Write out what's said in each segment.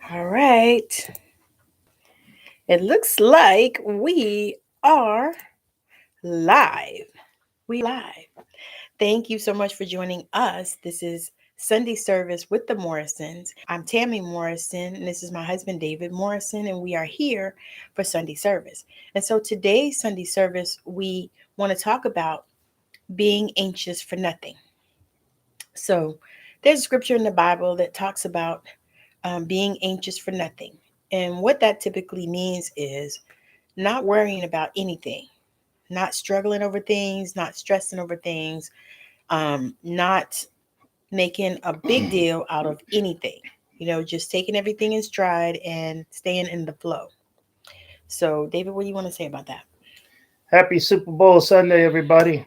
All right. It looks like we are live. We live. Thank you so much for joining us. This is Sunday service with the Morrisons. I'm Tammy Morrison, and this is my husband David Morrison, and we are here for Sunday service. And so today's Sunday service, we want to talk about being anxious for nothing. So there's a scripture in the Bible that talks about being anxious for nothing. And what that typically means is not worrying about anything, not struggling over things, not stressing over things, not making a big deal out of anything. Just taking everything in stride and staying in the flow. So, David, what do you want to say about that? Happy Super Bowl Sunday, everybody.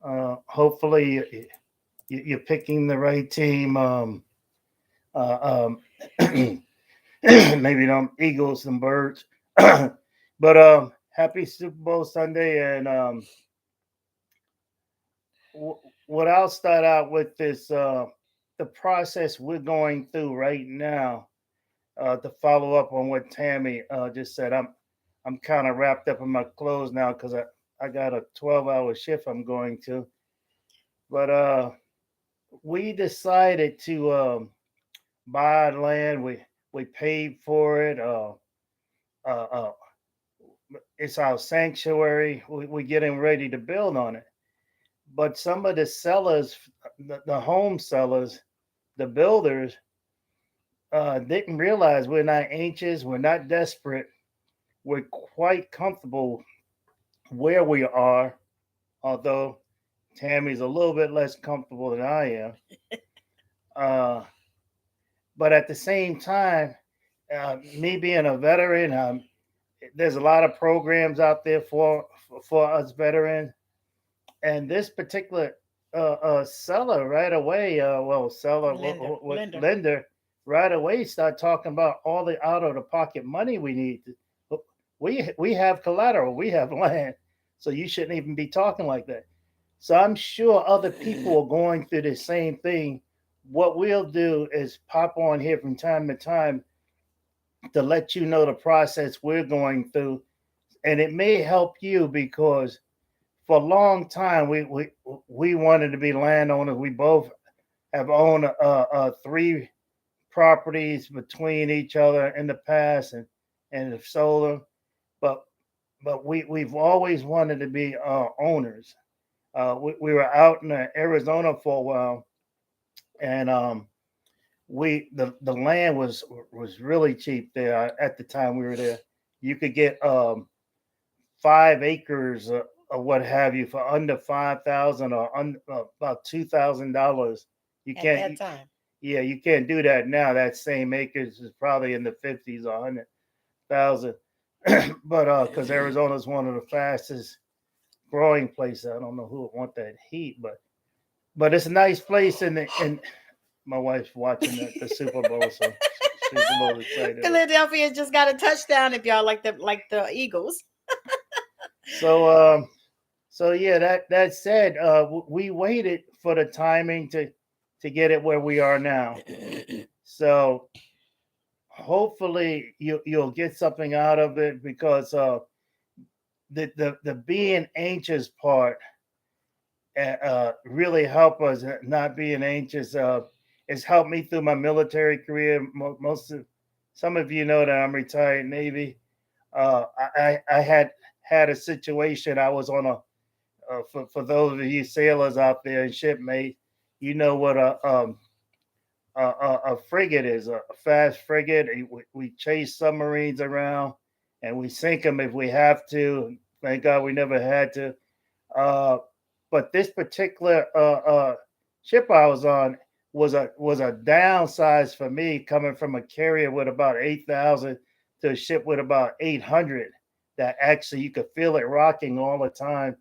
Hopefully, you're picking the right team. Maybe them Eagles, some birds. But happy Super Bowl Sunday. And what I'll start out with is the process we're going through right now. To follow up on what Tammy just said, I'm kind of wrapped up in my clothes now because I got a 12-hour shift I'm going to. But we decided to buy land. We paid for it. Uh, it's our sanctuary. We're getting ready to build on it. But some of the sellers, the home sellers, the builders, didn't realize we're not anxious. We're not desperate. We're quite comfortable where we are, although Tammy's a little bit less comfortable than I am. Uh, but at the same time, me being a veteran, there's a lot of programs out there for us veterans, and this particular seller right away, seller Lender. lender right away start talking about all the out of the pocket money we need. We have collateral, we have land, so you shouldn't even be talking like that. So I'm sure other people are going through the same thing. What we'll do is pop on here from time to time to let you know the process we're going through, and it may help you because for a long time we wanted to be landowners. We both have owned three properties between each other in the past, and have sold them, but we've always wanted to be owners. We were out in Arizona for a while, and we the land was really cheap there at the time we were there. You could get 5 acres or what have you for under 5,000 or about $2,000. You At can't, that time. yeah, you can't do that now. That same acres is probably in the 50s or 100,000. But because Arizona is one of the fastest growing places, I don't know who would want that heat, but it's a nice place, and my wife's watching the Super Bowl, so she's a little excited. Philadelphia just got a touchdown if y'all like the Eagles. So so yeah, that said, we waited for the timing to get it where we are now. So hopefully you'll get something out of it because the being anxious part really help us not being anxious. It's helped me through my military career. Most of some of you know that I'm retired Navy. I had a situation. I was on a for those of you sailors out there and shipmates, you know what a frigate is, a fast frigate. We chase submarines around and we sink them if we have to. Thank God we never had to. Uh, but this particular ship I was on was a downsize for me, coming from a carrier with about 8,000 to a ship with about 800. That actually you could feel it rocking all the time,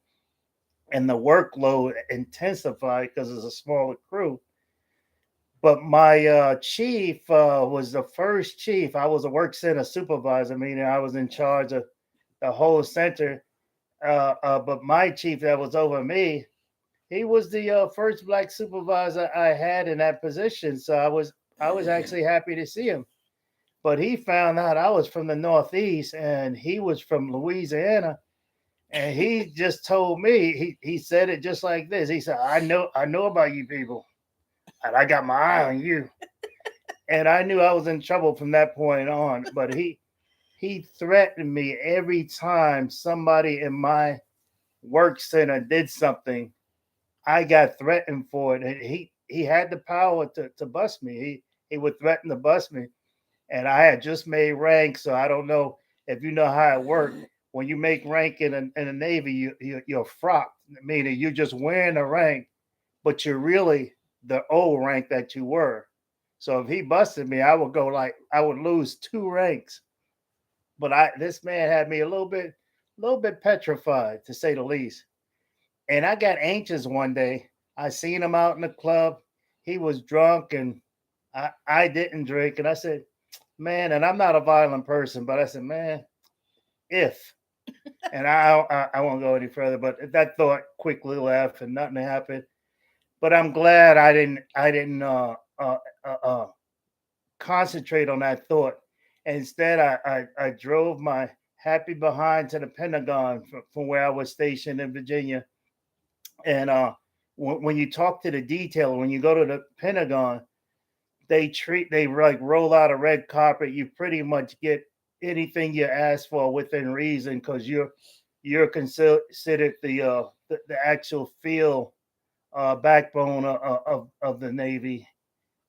and the workload intensified because it's a smaller crew. But my chief was the first chief. I was a work center supervisor, meaning I was in charge of the whole center. But my chief that was over me, he was the first black supervisor I had in that position. So I was actually happy to see him. But he found out I was from the Northeast and he was from Louisiana. And he just told me, he said it just like this. He said, I know about you people. And I got my eye on you. And I knew I was in trouble from that point on. But he threatened me every time somebody in my work center did something. I got threatened for it. And he had the power to bust me. He would threaten to bust me. And I had just made rank, so I don't know if you know how it worked. When you make rank in the Navy, you're frocked, meaning you're just wearing a rank, but you're really the old rank that you were. So if he busted me, I would lose two ranks. But I this man had me a little bit petrified to say the least. And I got anxious one day. I seen him out in the club. He was drunk and I didn't drink. And I said, man, and I'm not a violent person, but I said, man, if, and I won't go any further, but that thought quickly left and nothing happened. But I'm glad I didn't concentrate on that thought. Instead, I drove my happy behind to the Pentagon from where I was stationed in Virginia. And when you talk to the detail, when you go to the Pentagon, they like roll out a red carpet. You pretty much get anything you ask for within reason because you're considered the actual field backbone of the Navy,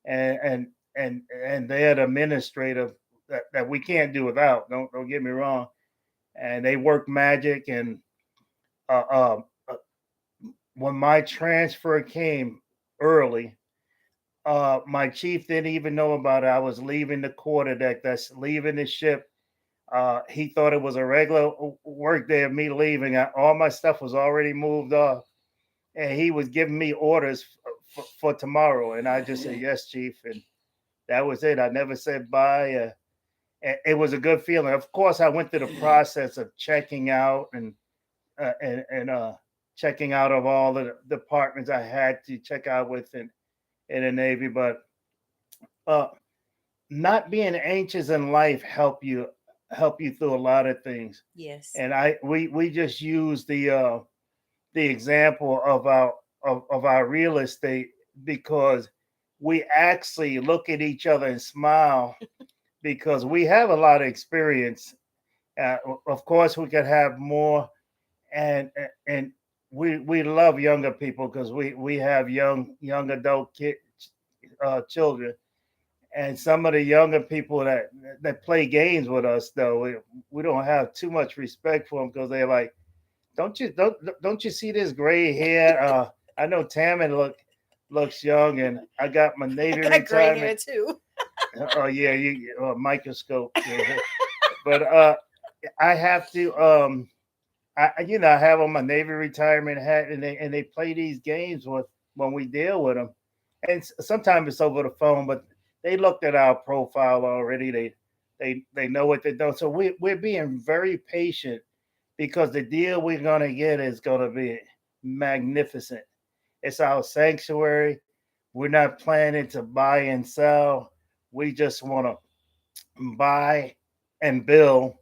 and and and they're the administrative that we can't do without. Don't get me wrong. And they work magic. And uh, uh, uh, when my transfer came early, my chief didn't even know about it. I was leaving the quarterdeck. That's leaving the ship. He thought it was a regular work day of me leaving. All my stuff was already moved off, and he was giving me orders for tomorrow. And I just said, "Yes, chief," and that was it. I never said bye. It was a good feeling. Of course, I went through the process of checking out and checking out of all the departments I had to check out with in the Navy, but uh, not being anxious in life help you through a lot of things. Yes. And we just use the example of our real estate because we actually look at each other and smile because we have a lot of experience. Of course, we could have more, and we love younger people because we have young adult children. And some of the younger people that play games with us, though, we don't have too much respect for them because they're like, don't you see this gray hair? I know Tammy looks young, and I got my I Navy got gray hair retirement. too. Oh yeah, you microscope. Yeah. But I have to I have on my Navy retirement hat, and they play these games when we deal with them, and sometimes it's over the phone, but they looked at our profile already. They know what they're doing, so we're being very patient because the deal we're gonna get is gonna be magnificent. It's our sanctuary. We're not planning to buy and sell. We just want to buy and build,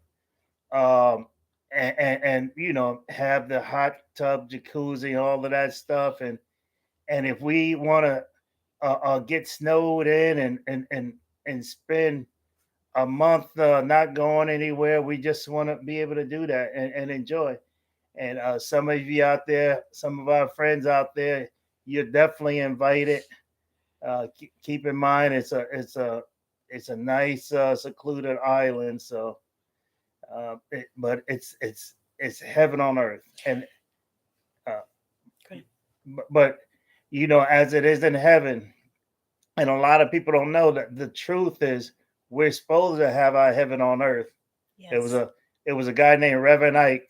um, and have the hot tub, jacuzzi, all of that stuff. And if we want to get snowed in and spend a month not going anywhere, we just want to be able to do that and enjoy. And some of you out there, some of our friends out there, you're definitely invited. Keep in mind, it's a nice secluded island, so but it's heaven on earth. And uh, Okay. but as it is in heaven, and a lot of people don't know that the truth is we're supposed to have our heaven on earth. It was Yes. a it was a guy named Reverend Ike,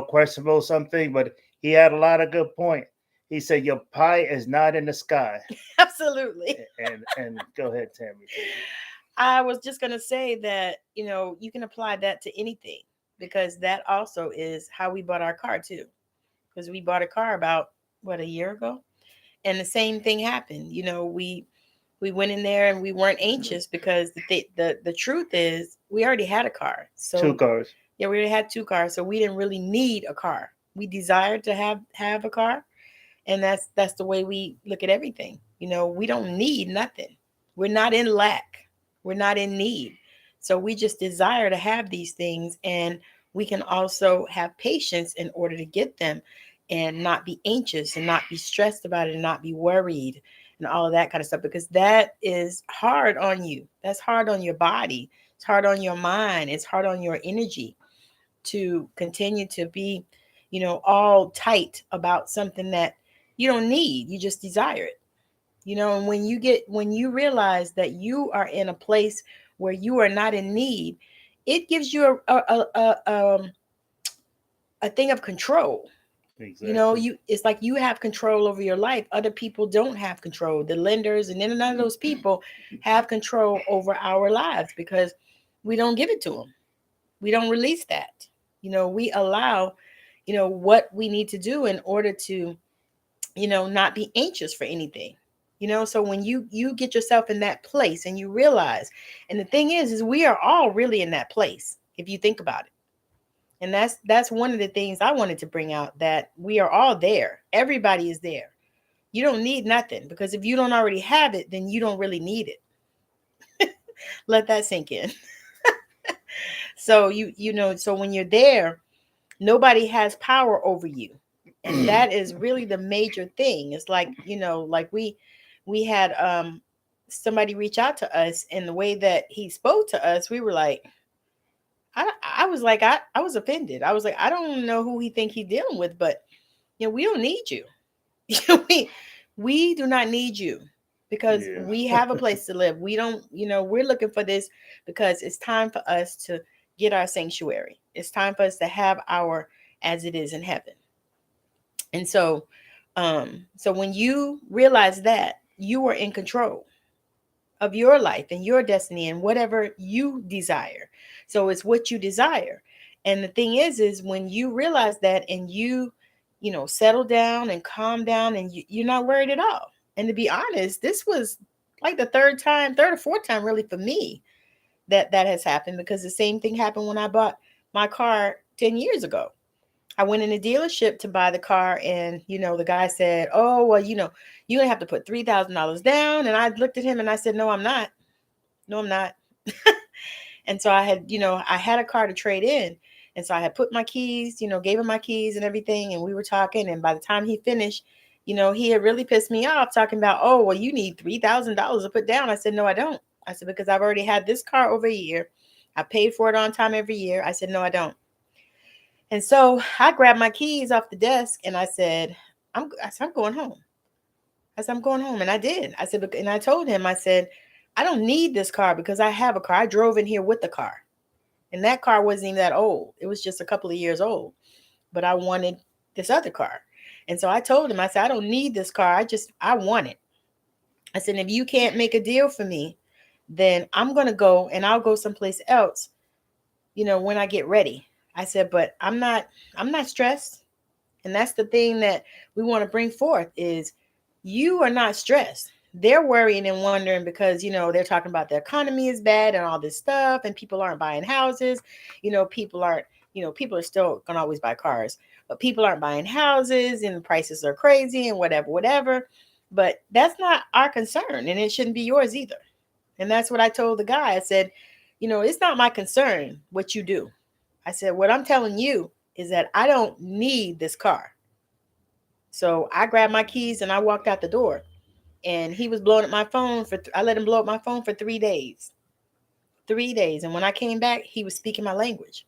questionable something, but he had a lot of good point. He said your pie is not in the sky. Absolutely. And go ahead, Tammy, take it. I was just going to say that, you can apply that to anything because that also is how we bought our car too. Because we bought a car about, what, a year ago? And the same thing happened. We We went in there and we weren't anxious because the truth is we already had a car. Two So cars. yeah, we already had two cars, so we didn't really need a car. We desired to have a car, and that's the way we look at everything. We don't need nothing. We're not in lack. We're not in need. So we just desire to have these things, and we can also have patience in order to get them and not be anxious and not be stressed about it and not be worried and all of that kind of stuff, because that is hard on you. That's hard on your body. It's hard on your mind. It's hard on your energy to continue to be, all tight about something that you don't need. You just desire it. And when you realize that you are in a place where you are not in need, it gives you a thing of control. Exactly. It's like you have control over your life. Other people don't have control. The lenders and none of those people have control over our lives because we don't give it to them. We don't release that. We allow, what we need to do in order to, not be anxious for anything. So when you get yourself in that place and you realize, and the thing is we are all really in that place if you think about it. And that's one of the things I wanted to bring out, that we are all there. Everybody is there. You don't need nothing, because if you don't already have it, then you don't really need it. Let that sink in. So so when you're there, nobody has power over you. And that is really the major thing. It's like, like we had somebody reach out to us, and the way that he spoke to us, we were like, I was like, I was offended. I was like, I don't know who he think he's dealing with, but we don't need you. we do not need you, because Yeah. we have a place to live. We don't, we're looking for this because it's time for us to get our sanctuary. It's time for us to have our as it is in heaven. And so when you realize that you are in control of your life and your destiny and whatever you desire. So it's what you desire. And the thing is when you realize that, and settle down and calm down, and you're not worried at all. And to be honest, this was like the third or fourth time really for me that has happened, because the same thing happened when I bought my car 10 years ago. I went in a dealership to buy the car, and the guy said, "Oh, well, you're gonna have to put $3,000 down." And I looked at him and I said, "No, I'm not. No, I'm not." And so I had a car to trade in. And so I had put my keys, gave him my keys and everything. And we were talking. And by the time he finished, he had really pissed me off, talking about, "Oh, well, you need $3,000 to put down." I said, "No, I don't." I said, "Because I've already had this car over a year. I paid for it on time every year." I said, "No, I don't." And so I grabbed my keys off the desk and I said, I'm going home. I said, "I'm going home." And I did. I said, and I told him, I said, "I don't need this car because I have a car. I drove in here with the car. And that car wasn't even that old. It was just a couple of years old. But I wanted this other car." And so I told him, I said, "I don't need this car. I want it." I said, "If you can't make a deal for me, then I'm going to go and I'll go someplace else, when I get ready." I said, "But I'm not stressed." And that's the thing that we want to bring forth is you are not stressed. They're worrying and wondering because, they're talking about the economy is bad and all this stuff, and people aren't buying houses. People are still going to always buy cars, but people aren't buying houses and the prices are crazy and whatever. But that's not our concern, and it shouldn't be yours either. And that's what I told the guy. I said, "It's not my concern what you do." I said, "What I'm telling you is that I don't need this car." So I grabbed my keys and I walked out the door. And he was blowing up my phone I let him blow up my phone for 3 days. 3 days. And when I came back, he was speaking my language.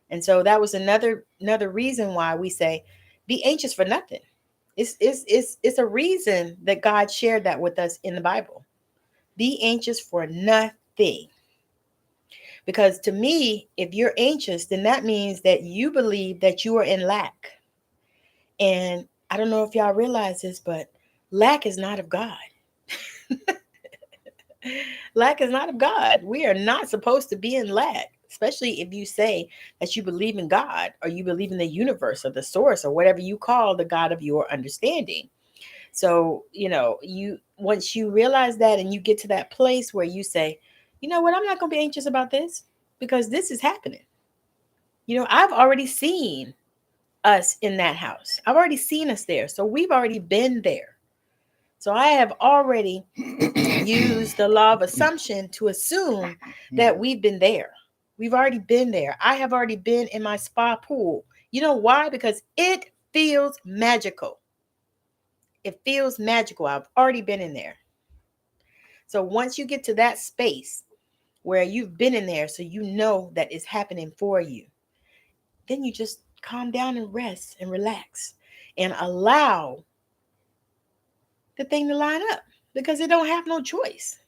And so that was another reason why we say, be anxious for nothing. It's a reason that God shared that with us in the Bible. Be anxious for nothing. Because to me, if you're anxious, then that means that you believe that you are in lack. And I don't know if y'all realize this, but lack is not of God. Lack is not of God. We are not supposed to be in lack, especially if you say that you believe in God or you believe in the universe or the source or whatever you call the God of your understanding. So, once you realize that and you get to that place where you say, you know what, I'm not going to be anxious about this because this is happening. I've already seen us in that house. I've already seen us there. So we've already been there. So I have already used the law of assumption to assume that we've been there. We've already been there. I have already been in my spa pool. You know why? Because it feels magical. It feels magical. I've already been in there. So once you get to that space where you've been in there, so you know that it's happening for you, then you just calm down and rest and relax and allow the thing to line up because it don't have no choice.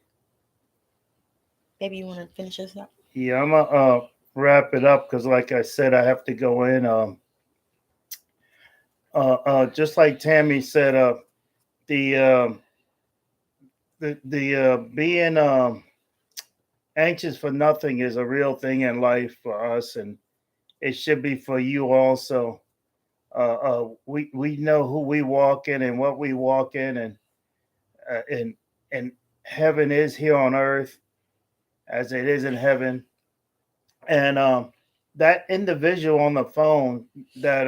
Maybe you want to finish this up? Yeah, I'm gonna wrap it up because, like I said, I have to go in. Just like Tammy said, the being anxious for nothing is a real thing in life for us, and it should be for you also. We know who we walk in and what we walk in, and heaven is here on earth as it is in heaven. And that individual on the phone that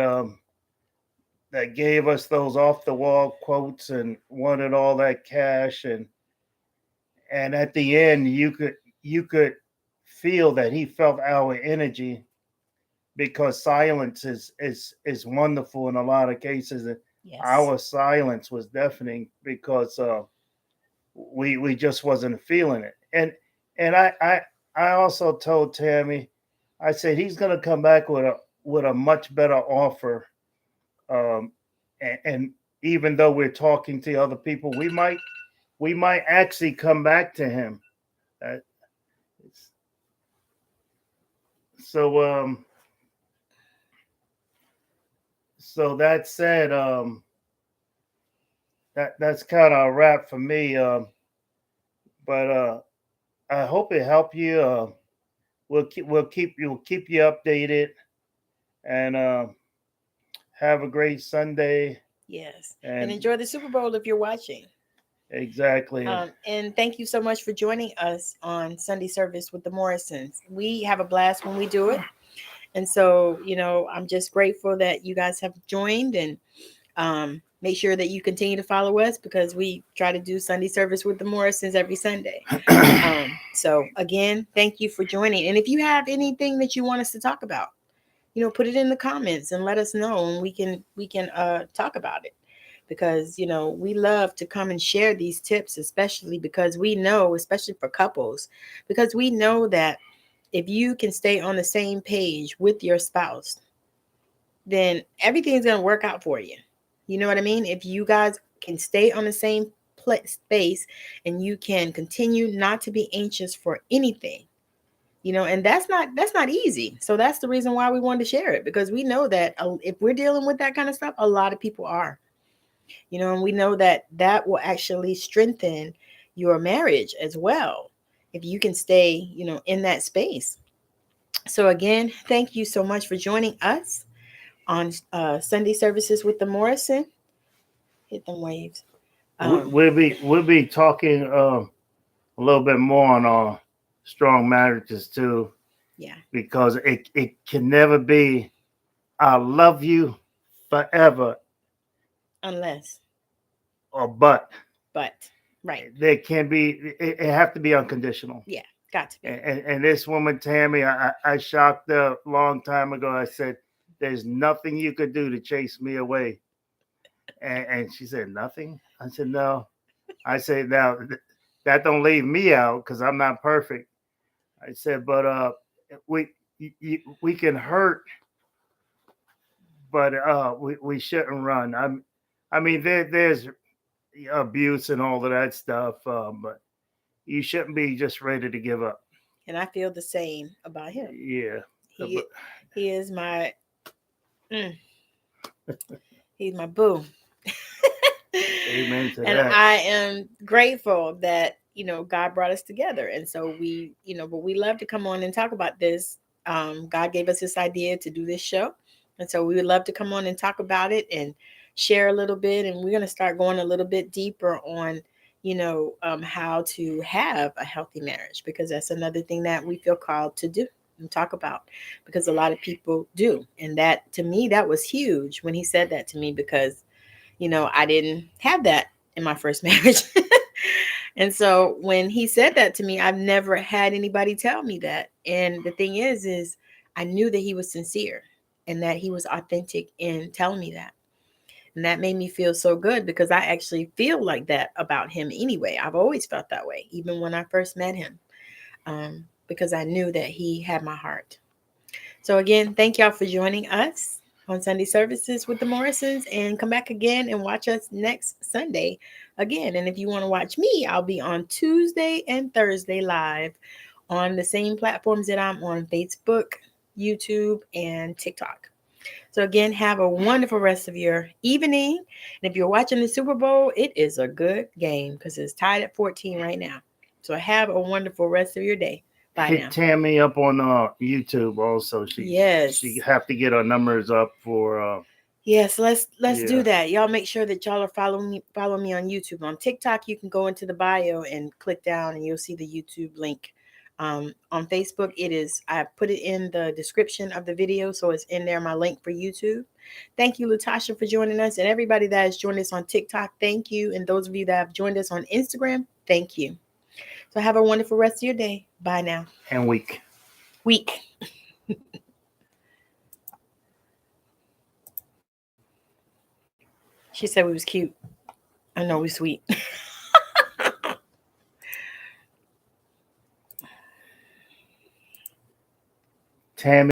that gave us those off the wall quotes and wanted all that cash, and at the end you could feel that he felt our energy, because silence is wonderful in a lot of cases. And Yes. our silence was deafening because we just wasn't feeling it. And I also told Tammy, I said he's going to come back with a much better offer. um and even though we're talking to other people, we might actually come back to him. uh, so so that said, that's kind of a wrap for me. But I hope it helped you. We'll keep you updated, and have a great Sunday. Yes. And And enjoy the Super Bowl if you're watching. exactly, and And thank you so much for joining us on Sunday service with the Morrisons. We have a blast when we do it. And so, I'm just grateful that you guys have joined, and make sure that you continue to follow us because we try to do Sunday service with the Morrisons every Sunday. So again, thank you for joining. And if you have anything that you want us to talk about, put it in the comments and let us know, and we can talk about it, because we love to come and share these tips, especially because we know, especially for couples, because we know that if you can stay on the same page with your spouse, then everything's going to work out for you. You know what I mean? If you guys can stay on the same space, and you can continue not to be anxious for anything, and that's not easy. So that's the reason why we wanted to share it, because we know that if we're dealing with that kind of stuff, a lot of people are, and we know that that will actually strengthen your marriage as well if you can stay, in that space. So again, thank you so much for joining us on Sunday services with the Morrison. Hit them waves. Um, we'll be talking a little bit more on strong marriages too, yeah, because it can never be "I love you forever" unless, or "but." but, right. There can be, it have to be unconditional. Yeah, got to be. And this woman Tammy, I shocked her a long time ago. I said, "There's nothing you could do to chase me away," and she said, "Nothing." I said, "No." I said, "Now that don't leave me out because I'm not perfect." I said, "But we we can hurt, but we shouldn't run." I mean, there's abuse and all of that stuff, but you shouldn't be just ready to give up. And I feel the same about him. Yeah. He he is my mm, he's my boo. Amen to And that. I am grateful that, God brought us together. And so but we love to come on and talk about this. God gave us this idea to do this show. And so we would love to come on and talk about it and share a little bit, and we're going to start going a little bit deeper on, how to have a healthy marriage, because that's another thing that we feel called to do and talk about, because a lot of people do. And that, to me, that was huge when he said that to me, because, I didn't have that in my first marriage. And so when he said that to me, I've never had anybody tell me that. And the thing is I knew that he was sincere and that he was authentic in telling me that. And that made me feel so good, because I actually feel like that about him anyway. I've always felt that way, even when I first met him, because I knew that he had my heart. So again, thank y'all for joining us on Sunday services with the Morrisons, and come back again and watch us next Sunday again. And if you want to watch me, I'll be on Tuesday and Thursday live on the same platforms that I'm on: Facebook, YouTube, and TikTok. So again, have a wonderful rest of your evening. And if you're watching the Super Bowl, it is a good game, because it's tied at 14 right now. So have a wonderful rest of your day. Bye Hit now. Tammy up on YouTube also. She have to get her numbers up for Yes, let's Yeah. do that. Y'all make sure that y'all are follow me on YouTube. On TikTok, you can go into the bio and click down and you'll see the YouTube link. On Facebook, I put it in the description of the video, so it's in there, my link for YouTube. Thank you, Latasha, for joining us, and everybody that has joined us on TikTok, thank you. And those of you that have joined us on Instagram, thank you. So have a wonderful rest of your day. Bye now. and week. Week. She said we was cute. I know we sweet. Tammy.